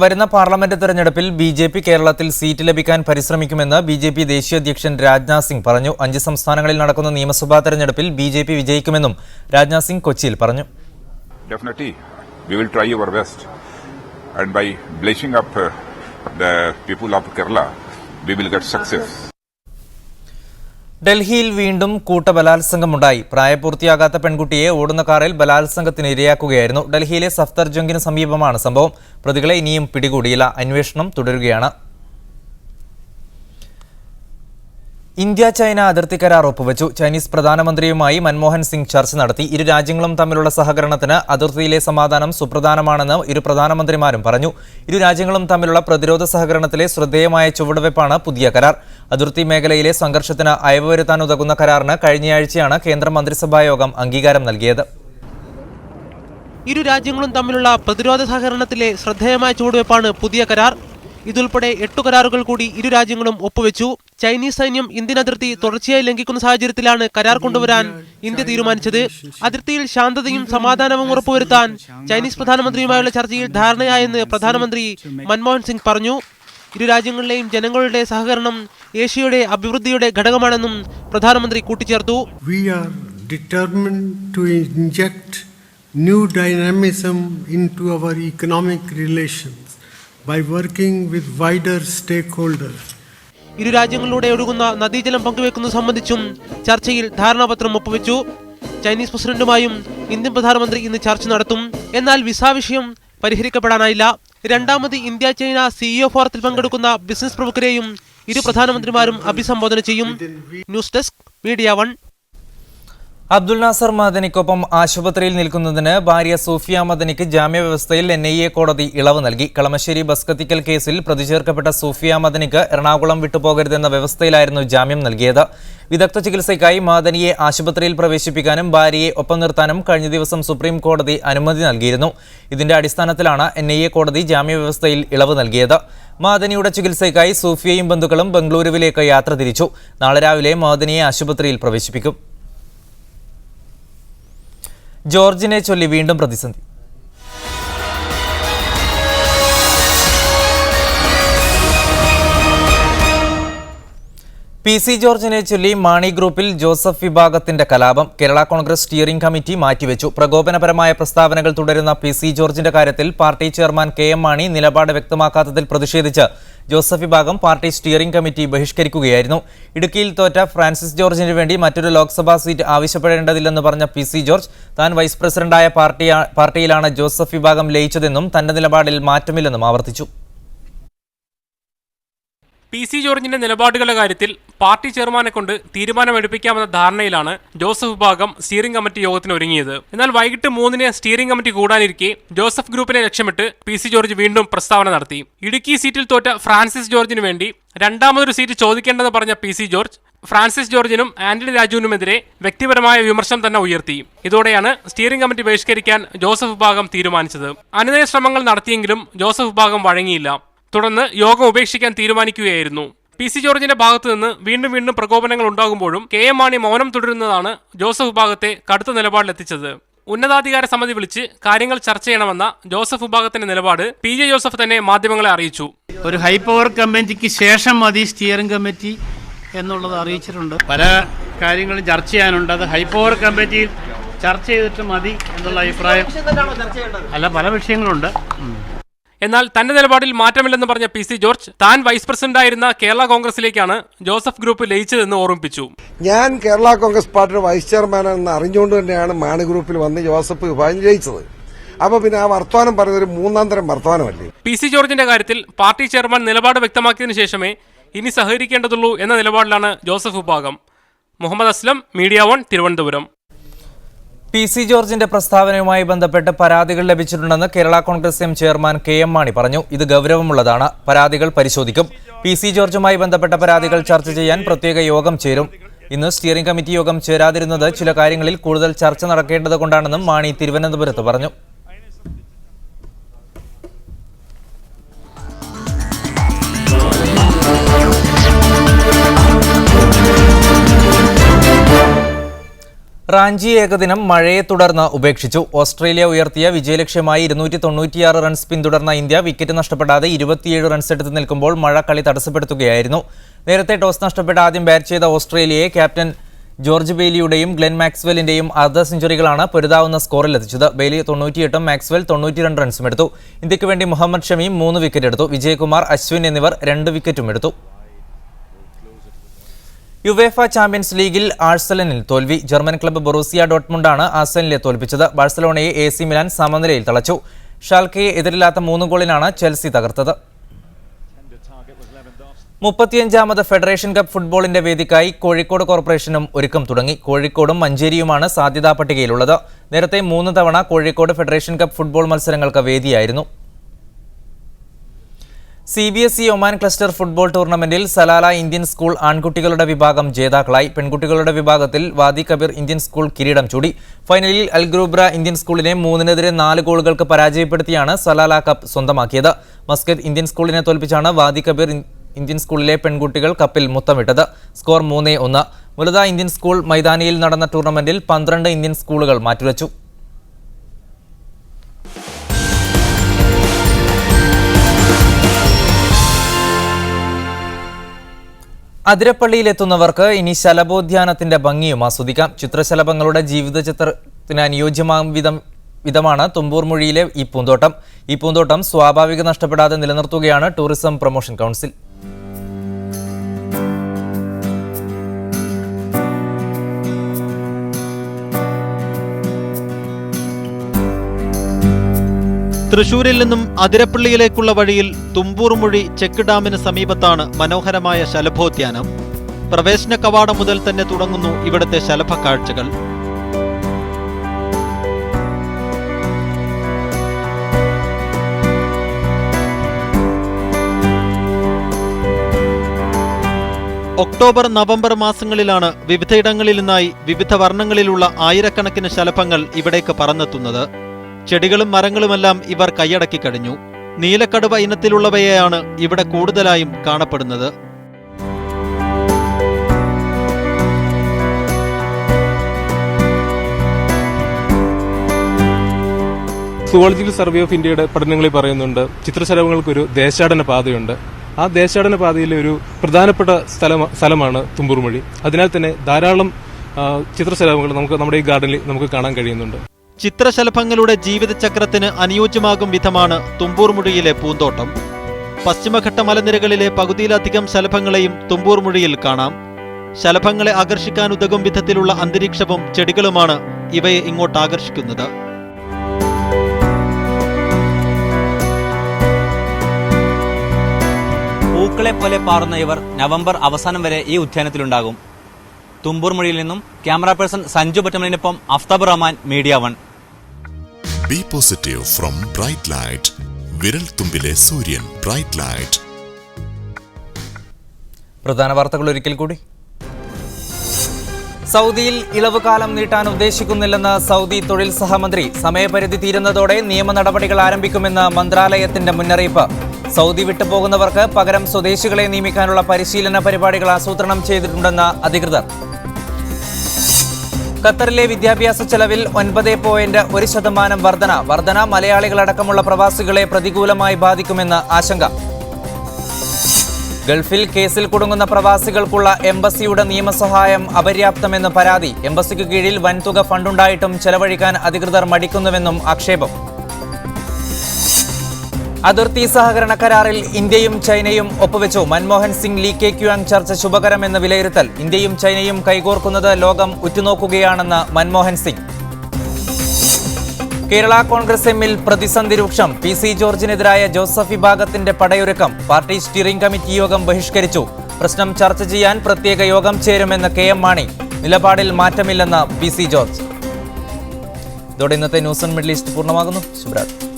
വരുന്ന പാർലമെന്റ് തെരഞ്ഞെടുപ്പിൽ ബിജെപി കേരളത്തിൽ സീറ്റ് ലഭിക്കാൻ പരിശ്രമിക്കുമെന്ന് ബിജെപി ദേശീയ അധ്യക്ഷൻ രാജ്നാഥ് സിംഗ് പറഞ്ഞു. 5 സംസ്ഥാനങ്ങളിൽ നടക്കുന്ന നിയമസഭാ തെരഞ്ഞെടുപ്പിൽ ബിജെപി വിജയിക്കുമെന്നും രാജ്നാഥ് സിംഗ് കൊച്ചിയിൽ പറഞ്ഞു. Definitely, we will try our best, and by blessing up the people of Kerala, we will get success. ഡൽഹിയിൽ വീണ്ടും കൂട്ടബലാത്സംഗമുണ്ടായി. പ്രായപൂർത്തിയാകാത്ത പെൺകുട്ടിയെ ഓടുന്ന കാറിൽ ബലാത്സംഗത്തിന് ഇരയാക്കുകയായിരുന്നു. ഡൽഹിയിലെ സഫ്ദർജംഗിന് സമീപമാണ് സംഭവം. പ്രതികളെ ഇനിയും പിടികൂടിയില്ല. അന്വേഷണം തുടരുകയാണ്. ഇന്ത്യ ചൈന അതിർത്തി കരാർ ഒപ്പുവച്ചു. ചൈനീസ് പ്രധാനമന്ത്രിയുമായി മൻമോഹൻ സിംഗ് ചർച്ച നടത്തി. ഇരു രാജ്യങ്ങളും തമ്മിലുള്ള സഹകരണത്തിന് അതിർത്തിയിലെ സമാധാനം സുപ്രധാനമാണെന്ന് ഇരു പ്രധാനമന്ത്രിമാരും പറഞ്ഞു. ഇരു രാജ്യങ്ങളും തമ്മിലുള്ള പ്രതിരോധ സഹകരണത്തിലെ ശ്രദ്ധേയമായ ചുവടുവയ്പ്പാണ് പുതിയ കരാർ. അതിർത്തി മേഖലയിലെ സംഘർഷത്തിന് അയവ് വരുത്താനുതകുന്ന കരാറിന് കഴിഞ്ഞയാഴ്ചയാണ് കേന്ദ്ര മന്ത്രിസഭായോഗം അംഗീകാരം നൽകിയത്. ഇരു രാജ്യങ്ങളും തമ്മിലുള്ള പ്രതിരോധ സഹകരണത്തിലെ ശ്രദ്ധേയമായ ചുവടുവയ്പ്പാണ് പുതിയ കരാർ. ഇതുൾപ്പെടെ 8 കരാറുകൾ കൂടി ഇരു രാജ്യങ്ങളും ഒപ്പുവെച്ചു. ചൈനീസ് സൈന്യം ഇന്ത്യൻ അതിർത്തി തുടർച്ചയായി ലംഘിക്കുന്ന സാഹചര്യത്തിലാണ് കരാർ കൊണ്ടുവരാൻ ഇന്ത്യ തീരുമാനിച്ചത്. അതിർത്തിയിൽ ശാന്തതയും സമാധാനവും ഉറപ്പുവരുത്താൻ ചൈനീസ് പ്രധാനമന്ത്രിയുമായുള്ള ചർച്ചയിൽ ധാരണയായെന്ന് പ്രധാനമന്ത്രി മൻമോഹൻ സിംഗ് പറഞ്ഞു. ഇരു രാജ്യങ്ങളിലെയും ജനങ്ങളുടെ സഹകരണം ഏഷ്യയുടെ അഭിവൃദ്ധിയുടെ ഘടകമാണെന്നും പ്രധാനമന്ത്രി കൂട്ടിച്ചേർത്തു. We are determined to inject new dynamism into our economic relations by working with wider stakeholders. ഇരു രാജ്യങ്ങളിലൂടെ ഒഴുകുന്ന നദീജലം പങ്കുവെക്കുന്നത് സംബന്ധിച്ചും ചർച്ചയിൽ ധാരണാപത്രം ഒപ്പുവെച്ചു. ചൈനീസ് പ്രസിഡന്റുമായും ഇന്ത്യൻ പ്രധാനമന്ത്രി ഇന്ന് ചർച്ച നടത്തും. എന്നാൽ വിസ വിഷയം പരിഹരിക്കപ്പെടാനായില്ല. രണ്ടാമത് ഇന്ത്യ ചൈന CEO ഫോറത്തിൽ പങ്കെടുക്കുന്ന ബിസിനസ് പ്രമുഖരെയും ഇരു പ്രധാനമന്ത്രിമാരും അഭിസംബോധന ചെയ്യും. News desk media 1. Abdul Nasser മദനിക്കൊപ്പം ആശുപത്രിയിൽ നിൽക്കുന്നതിന് ഭാര്യ സൂഫിയ മദനിക്ക് ജാമ്യവ്യവസ്ഥയിൽ NIA കോടതി ഇളവ് നൽകി. കളമശ്ശേരി ബസ് കത്തിക്കൽ കേസിൽ പ്രതി ചേർക്കപ്പെട്ട സൂഫിയ മദനിക്ക് എറണാകുളം വിട്ടുപോകരുതെന്ന വ്യവസ്ഥയിലായിരുന്നു ജാമ്യം നൽകിയത്. വിദഗ്ധ ചികിത്സയ്ക്കായി മദനിയെ ആശുപത്രിയിൽ പ്രവേശിപ്പിക്കാനും ഭാര്യയെ ഒപ്പം നിർത്താനും കഴിഞ്ഞ ദിവസം സുപ്രീം കോടതി അനുമതി നൽകിയിരുന്നു. ഇതിന്റെ അടിസ്ഥാനത്തിലാണ് NIA കോടതി ജാമ്യവ്യവസ്ഥയിൽ ഇളവ് നൽകിയത്. മദനിയുടെ ചികിത്സയ്ക്കായി സൂഫിയയും ബന്ധുക്കളും ബംഗളൂരുവിലേക്ക് യാത്ര തിരിച്ചു. നാളെ രാവിലെ മദനിയെ ആശുപത്രിയിൽ പ്രവേശിപ്പിക്കും. ജോർജിനെ ചൊല്ലി വീണ്ടും പ്രതിസന്ധി. PC ജോർജിനെ ചൊല്ലി മാണി ഗ്രൂപ്പിൽ ജോസഫ് വിഭാഗത്തിന്റെ കലാപം. കേരള കോൺഗ്രസ് സ്റ്റിയറിംഗ് കമ്മിറ്റി മാറ്റിവെച്ചു. പ്രകോപനപരമായ പ്രസ്താവനകൾ തുടരുന്ന PC ജോർജിന്റെ കാര്യത്തിൽ പാർട്ടി ചെയർമാൻ KM മാണി നിലപാട് വ്യക്തമാക്കാത്തതിൽ പ്രതിഷേധിച്ച് ജോസഫ് വിഭാഗം പാർട്ടി സ്റ്റിയറിംഗ് കമ്മിറ്റി ബഹിഷ്കരിക്കുകയായിരുന്നു. ഇടുക്കിയിൽ തോറ്റ ഫ്രാൻസിസ് ജോർജിന് വേണ്ടി മറ്റൊരു ലോക്സഭാ സീറ്റ് ആവശ്യപ്പെടേണ്ടതില്ലെന്ന് പറഞ്ഞ PC ജോർജ് താൻ വൈസ് പ്രസിഡന്റായ പാർട്ടിയിലാണ് ജോസഫ് വിഭാഗം ലയിച്ചതെന്നും തന്റെ നിലപാടിൽ മാറ്റമില്ലെന്നും ആവർത്തിച്ചു. PC ജോർജിന്റെ നിലപാടുകളുടെ കാര്യത്തിൽ പാർട്ടി ചെയർമാനെ കൊണ്ട് തീരുമാനമെടുപ്പിക്കാമെന്ന ധാരണയിലാണ് ജോസഫ് വിഭാഗം സ്റ്റിയറിംഗ് കമ്മിറ്റി യോഗത്തിന് ഒരുങ്ങിയത്. എന്നാൽ വൈകിട്ട് 3-ന് സ്റ്റിയറിംഗ് കമ്മിറ്റി കൂടാനിരിക്കെ ജോസഫ് ഗ്രൂപ്പിനെ ലക്ഷ്യമിട്ട് PC ജോർജ് വീണ്ടും പ്രസ്താവന നടത്തി. ഇടുക്കി സീറ്റിൽ തോറ്റ ഫ്രാൻസിസ് ജോർജിന് വേണ്ടി രണ്ടാമതൊരു സീറ്റ് ചോദിക്കേണ്ടെന്ന് പറഞ്ഞ PC ജോർജ് ഫ്രാൻസിസ് ജോർജിനും ആന്റണി രാജുവിനുമെതിരെ വ്യക്തിപരമായ വിമർശനം തന്നെ ഉയർത്തി. ഇതോടെയാണ് സ്റ്റിയറിംഗ് കമ്മിറ്റി ബഹിഷ്കരിക്കാൻ ജോസഫ് വിഭാഗം തീരുമാനിച്ചത്. അനുനയ ശ്രമങ്ങൾ നടത്തിയെങ്കിലും ജോസഫ് വിഭാഗം വഴങ്ങിയില്ല. തുടർന്ന് യോഗം ഉപേക്ഷിക്കാൻ തീരുമാനിക്കുകയായിരുന്നു. PC ജോർജിന്റെ ഭാഗത്തു നിന്ന് വീണ്ടും പ്രകോപനങ്ങൾ ഉണ്ടാകുമ്പോഴും KM മാണി മൗനം തുടരുന്നതാണ് ജോസഫ് വിഭാഗത്തെ കടുത്ത നിലപാടിലെത്തിച്ചത്. ഉന്നതാധികാര സമിതി വിളിച്ച് കാര്യങ്ങൾ ചർച്ച ചെയ്യണമെന്ന ജോസഫ് വിഭാഗത്തിന്റെ നിലപാട് PJ ജോസഫ് തന്നെ മാധ്യമങ്ങളെ അറിയിച്ചു. ഒരു ഹൈ പവർ കമ്മിറ്റിക്ക് ശേഷം മതി സ്റ്റിയറിംഗ് കമ്മിറ്റി എന്നുള്ളത് അറിയിച്ചിട്ടുണ്ട്. പല കാര്യങ്ങളും ചർച്ച ചെയ്യാനുണ്ട്. അത് ഹൈ പവർ കമ്മിറ്റിയിൽ ചർച്ച ചെയ്തിട്ട് മതി എന്നുള്ള അഭിപ്രായം അല്ല, പല വിഷയങ്ങളുണ്ട്. എന്നാൽ തന്റെ നിലപാടിൽ മാറ്റമില്ലെന്ന് പറഞ്ഞ PC ജോർജ് താൻ വൈസ് പ്രസിഡന്റായിരുന്ന കേരള കോൺഗ്രസിലേക്കാണ് ജോസഫ് ഗ്രൂപ്പ് ലയിച്ചതെന്ന് ഓർമ്മിപ്പിച്ചു. ഞാൻ കേരള കോൺഗ്രസ് പാർട്ടിയുടെ വൈസ് ചെയർമാനെന്ന് അറിഞ്ഞുകൊണ്ട് തന്നെയാണ് മാണി ഗ്രൂപ്പിൽ വന്ന് ജോസഫ് വിഭാഗം ജയിച്ചത്. അപ്പൊ പിന്നെ ആ വർത്തമാനം പറയുന്നൊരു മൂന്നാം തരം വർത്തമാനമല്ലേ? PC ജോർജിന്റെ കാര്യത്തിൽ പാർട്ടി ചെയർമാൻ നിലപാട് വ്യക്തമാക്കിയതിനു ശേഷമേ ഇനി സഹകരിക്കേണ്ടതുള്ളൂ എന്ന നിലപാടിലാണ് ജോസഫ് വിഭാഗം. മുഹമ്മദ് അസ്ലം, മീഡിയ 1, തിരുവനന്തപുരം. PC ജോർജിന്റെ പ്രസ്താവനയുമായി ബന്ധപ്പെട്ട് പരാതികൾ ലഭിച്ചിട്ടുണ്ടെന്ന് Kerala Congress M chairman KM Mani പറഞ്ഞു. ഇത് ഗൗരവമുള്ളതാണ്. പരാതികൾ പരിശോധിക്കും. PC ജോർജുമായി ബന്ധപ്പെട്ട പരാതികൾ ചർച്ച ചെയ്യാൻ പ്രത്യേക യോഗം ചേരും. ഇന്ന് സ്റ്റിയറിംഗ് കമ്മിറ്റി യോഗം ചേരാതിരുന്നത് ചില കാര്യങ്ങളിൽ കൂടുതൽ ചർച്ച നടക്കേണ്ടത് കൊണ്ടാണെന്നും മാണി തിരുവനന്തപുരത്ത് പറഞ്ഞു. റാഞ്ചി ഏകദിനം മഴയെ തുടർന്ന് ഉപേക്ഷിച്ചു. ഓസ്ട്രേലിയ ഉയർത്തിയ വിജയലക്ഷ്യമായി 296 റൺസ് പിന്തുടർന്ന ഇന്ത്യ വിക്കറ്റ് നഷ്ടപ്പെടാതെ 27 റൺസ് എടുത്ത് നിൽക്കുമ്പോൾ മഴ കളി തടസ്സപ്പെടുത്തുകയായിരുന്നു. നേരത്തെ ടോസ് നഷ്ടപ്പെട്ട് ആദ്യം ബാറ്റ് ചെയ്ത ഓസ്ട്രേലിയയെ ക്യാപ്റ്റൻ ജോർജ് ബെയ്ലിയുടെയും ഗ്ലെൻ മാക്സ്വെല്ലിന്റെയും അർദ്ധ സെഞ്ചുറികളാണ് പൊരുതാവുന്ന സ്കോറിലെത്തിച്ചത്. ബെയ്ലി 98 മാക്സ്വെൽ 92 റൺസും എടുത്തു. ഇന്ത്യക്ക് വേണ്ടി മുഹമ്മദ് ഷമീം 3 വിക്കറ്റ് എടുത്തു. വിജയകുമാർ, അശ്വിൻ എന്നിവർ 2 വിക്കറ്റും എടുത്തു. യുവേഫ ചാമ്പ്യൻസ് ലീഗിൽ ആഴ്സലനിൽ തോൽവി. ജർമ്മൻ ക്ലബ്ബ് ബൊറൂസിയ ഡോട്ട്മുണ്ടാണ് ആഴ്സലനിലെ തോൽപ്പിച്ചത്. ബാഴ്സലോണയെ AC മിലാൻ സമനിലയിൽ തളച്ചു. ഷാൽക്കയെ എതിരില്ലാത്ത 3 ഗോളിനാണ് ചെൽസി തകർത്തത്. 35ാമത് ഫെഡറേഷൻ കപ്പ് ഫുട്ബോളിന്റെ വേദിക്കായി കോഴിക്കോട് കോർപ്പറേഷനും ഒരുക്കം തുടങ്ങി. കോഴിക്കോടും മഞ്ചേരിയുമാണ് സാധ്യതാ പട്ടികയിലുള്ളത്. നേരത്തെ 3 തവണ കോഴിക്കോട് ഫെഡറേഷൻ കപ്പ് ഫുട്ബോൾ മത്സരങ്ങൾക്ക് വേദിയായിരുന്നു. CBSE ഒമാൻ ക്ലസ്റ്റർ ഫുട്ബോൾ ടൂർണമെന്റിൽ സലാല ഇന്ത്യൻ സ്കൂൾ ആൺകുട്ടികളുടെ വിഭാഗം ജേതാക്കളായി. പെൺകുട്ടികളുടെ വിഭാഗത്തിൽ വാദി കബീർ ഇന്ത്യൻ സ്കൂൾ കിരീടം ചൂടി. ഫൈനലിൽ അൽഗ്രൂബ്ര ഇന്ത്യൻ സ്കൂളിനെ 3-4 ഗോളുകൾക്ക് പരാജയപ്പെടുത്തിയാണ് സലാല കപ്പ് സ്വന്തമാക്കിയത്. മസ്കറ്റ് ഇന്ത്യൻ സ്കൂളിനെ തോൽപ്പിച്ചാണ് വാദി കബീർ ഇന്ത്യൻ സ്കൂളിലെ പെൺകുട്ടികൾ കപ്പിൽ മുത്തമിട്ടത്. സ്കോർ 3-1. മുലത ഇന്ത്യൻ സ്കൂൾ മൈതാനിയിൽ നടന്ന ടൂർണമെന്റിൽ 12 ഇന്ത്യൻ സ്കൂളുകൾ മാറ്റിവെച്ചു. അതിരപ്പള്ളിയിലെത്തുന്നവർക്ക് ഇനി ശലഭോദ്യാനത്തിന്റെ ഭംഗിയും ആസ്വദിക്കാം. ചിത്രശലഭങ്ങളുടെ ജീവിതചിത്രത്തിന് അനുയോജ്യമാം വിധമാണ് തുമ്പൂർ മൊഴിയിലെ ഈ പൂന്തോട്ടം. ഈ പൂന്തോട്ടം സ്വാഭാവിക നഷ്ടപ്പെടാതെ നിലനിർത്തുകയാണ് ടൂറിസം പ്രൊമോഷൻ കൗൺസിൽ. തൃശൂരിൽ നിന്നും അതിരപ്പള്ളിയിലേക്കുള്ള വഴിയിൽ തുമ്പൂർ മൊഴി ചെക്ക് ഡാമിന് സമീപത്താണ് മനോഹരമായ ശലഭോദ്യാനം. പ്രവേശന കവാടം മുതൽ തന്നെ തുടങ്ങുന്നു ഇവിടുത്തെ ശലഭ കാഴ്ചകൾ. ഒക്ടോബർ, നവംബർ മാസങ്ങളിലാണ് വിവിധയിടങ്ങളിൽ നിന്നായി വിവിധ വർണ്ണങ്ങളിലുള്ള ആയിരക്കണക്കിന് ശലഭങ്ങൾ ഇവിടേക്ക് പറന്നെത്തുന്നത്. ചെടികളും മരങ്ങളുമെല്ലാം ഇവർ കൈയടക്കി കഴിഞ്ഞു. നീലക്കടുവ ഇനത്തിലുള്ളവയെയാണ് ഇവിടെ കൂടുതലായും കാണപ്പെടുന്നത്. സുവോളജിക്കൽ സർവേ ഓഫ് ഇന്ത്യയുടെ പഠനങ്ങളിൽ പറയുന്നുണ്ട്, ചിത്രശലഭങ്ങൾക്കൊരു ദേശാടന പാതയുണ്ട്. ആ ദേശാടന പാതയിലെ ഒരു പ്രധാനപ്പെട്ട സ്ഥലമാണ് തുമ്പൂർ മൊഴി. അതിനാൽ തന്നെ ധാരാളം ചിത്രശലഭങ്ങൾ നമുക്ക് നമ്മുടെ ഈ ഗാർഡനിൽ നമുക്ക് കാണാൻ കഴിയുന്നുണ്ട്. ചിത്രശലഭങ്ങളുടെ ജീവിതചക്രത്തിന് അനുയോജ്യമാകും വിധമാണ് തുമ്പൂർ മൊഴിയിലെ പൂന്തോട്ടം. പശ്ചിമഘട്ട മലനിരകളിലെ പകുതിയിലധികം ശലഭങ്ങളെയും തുമ്പൂർ മൊഴിയിൽ കാണാം. ശലഭങ്ങളെ ആകർഷിക്കാനുതകും വിധത്തിലുള്ള അന്തരീക്ഷവും ചെടികളുമാണ് ഇവയെ ഇങ്ങോട്ട് ആകർഷിക്കുന്നത്. പൂക്കളെ പോലെ പാറുന്ന ഇവർ നവംബർ അവസാനം വരെ ഈ ഉദ്യാനത്തിലുണ്ടാകും. തുമ്പൂർ മൊഴിയിൽ നിന്നും ക്യാമറ പേഴ്സൺ സഞ്ജു പറ്റമലിനൊപ്പം Aftab Rahman, media 1. Be positive from bright light. വിരൽ തുമ്പിലെ സൂര്യൻ ബ്രൈറ്റ് ലൈറ്റ്. പ്രധാന വാർത്തകൾ ഒരിക്കൽ കൂടി. സൗദിയിൽ ഇളവ് കാലം നീട്ടാൻ ഉദ്ദേശിക്കുന്നില്ലെന്ന് സൗദി തൊഴിൽ സഹമന്ത്രി. സമയപരിധി തീരുന്നതോടെ നിയമ നടപടികൾ ആരംഭിക്കുമെന്ന് മന്ത്രാലയത്തിന്റെ മുന്നറിയിപ്പ്. സൗദി വിട്ടുപോകുന്നവർക്ക് പകരം സ്വദേശികളെ നിയമിക്കാനുള്ള പരിശീലന പരിപാടികൾ ആസൂത്രണം ചെയ്തിട്ടുണ്ടെന്ന് അധികൃതർ. ഖത്തറിലെ വിദ്യാഭ്യാസ ചെലവിൽ 9.1% വർധന മലയാളികളടക്കമുള്ള പ്രവാസികളെ പ്രതികൂലമായി ബാധിക്കുമെന്ന് ആശങ്ക. ഗൾഫിൽ കേസിൽ കുടുങ്ങുന്ന പ്രവാസികൾക്കുള്ള എംബസിയുടെ നിയമസഹായം അപര്യാപ്തമെന്ന് പരാതി. എംബസിക്ക് കീഴിൽ വൻതുക ഫണ്ടുണ്ടായിട്ടും ചെലവഴിക്കാൻ അധികൃതർ മടിക്കുന്നുവെന്നും ആക്ഷേപം. അതിർത്തി സഹകരണ കരാറിൽ ഇന്ത്യയും ചൈനയും ഒപ്പുവെച്ചു. മൻമോഹൻ സിംഗ് ലീ കെ ക്യുവാങ് ചർച്ച ശുഭകരമെന്ന് വിലയിരുത്തൽ. ഇന്ത്യയും ചൈനയും കൈകോർക്കുന്നത് ലോകം ഉറ്റുനോക്കുകയാണെന്ന് മൻമോഹൻ സിംഗ്. കേരള കോൺഗ്രസ് എമ്മിൽ പ്രതിസന്ധി രൂക്ഷം. PC ജോർജിനെതിരായ ജോസഫ് വിഭാഗത്തിന്റെ പടയൊരുക്കം. പാർട്ടി സ്റ്റിയറിംഗ് കമ്മിറ്റി യോഗം ബഹിഷ്കരിച്ചു. പ്രശ്നം ചർച്ച ചെയ്യാൻ പ്രത്യേക യോഗം ചേരുമെന്ന് KM മാണി. നിലപാടിൽ മാറ്റമില്ലെന്ന് PC ജോർജ്. ഇതോടെ ഇന്നത്തെ ന്യൂസ് ഓൺ മിഡിൽ ഈസ്റ്റ് പൂർണ്ണമാകുന്നു. ശുഭരാത്രി.